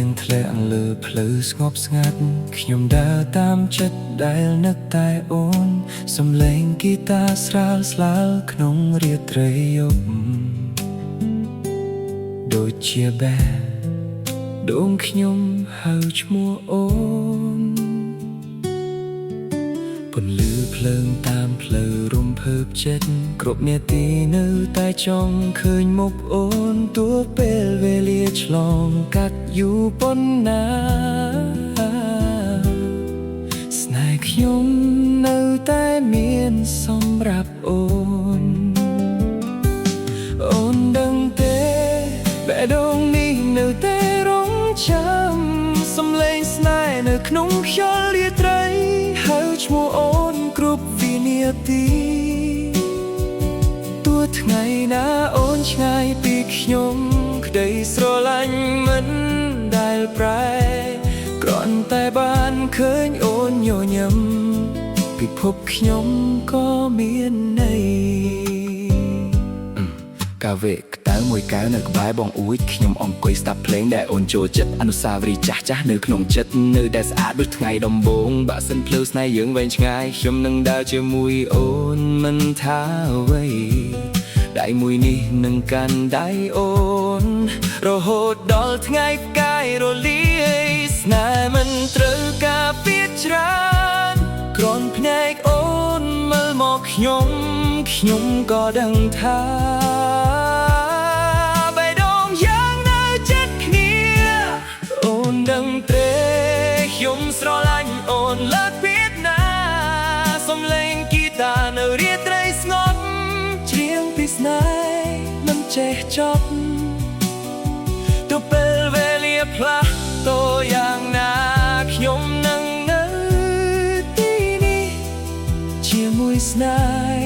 ងធ្លាក់លើផ្លូវស្ងប់ស្ងាត់ខ្ញុំដើរតាមចិត្តដែលនឹកតែអូនសំឡេងហ្គីតាស្រាលស្លាលក្នុងរាត្រីយប់ដូចជាបែដងខ្ញុំហៅឈ្មោះអូនពន្លឺភ្លើងតាមផ្លូវរំភើបចិត្តគ្រប់នាទីនៅតែចង់ឃើញមុខអូនទោះពេលវេលាឆ្លងកាត់យូរប៉ុណ្ណាស្នេហ៍ខ្ញុំនៅតែមានសម្រាប់អូនអូនដឹងទេបេះដូងនេះនៅតែរងចាំសំឡេងស្នេហ៍នៅក្នុងខ្យល់រាត្រីហៅឈ្មោះអូនគ្រប់វិនាទីទោះថ្ងៃណាអូនឆ្ងាយពីខ្ញុំក្តីស្រឡាញ់មិនដែលប្រែគ្រាន់តែបានឃើញអូនញញឹមពិភពខ្ញុំក៏មានន័យកាវេក្តៅមួយកែវនៅក្បែរបងអួយខ្ញុំអង្គុយស្ដាប់ភ្លេងដែលអូនចូលចិត្តអនុស្សាវរីយ៍ចាស់ៗនៅក្នុងចិត្តនៅដែលស្អាតដូចថ្ងៃដំបូងបើសិនភ្លឺស្នេហ៍យើងវែងឆ្ងាយខ្ញុំនឹងដើរជាមួយអូនមិនថាអ្វីដៃមួយនេះនឹងកាន់ដៃអូនរហូតដល់ថ្ងៃផ្កាយរលាយស្នេហ៍មិនត្រូវការពាក្យច្រើនគ្រាន់ភ្នែកអូនមើលមកខ្ញុំក៏ដឹងថាបេះដូងយ៉ាងនៅចិត្តគ្នាអូនដឹងទេខ្ញុំស្រឡាញ់អូនលើកពីណាសំឡេងហ្គីតានៅរាត្រីស្ងប់ច្រៀងពីស្នេហ៍មិនចេះចប់ទោះពេលវេលាផ្លាស់តូរយ៉ាងណាខ្ញុំនឹងនៅទីនេះជាមួយស្នេហ៍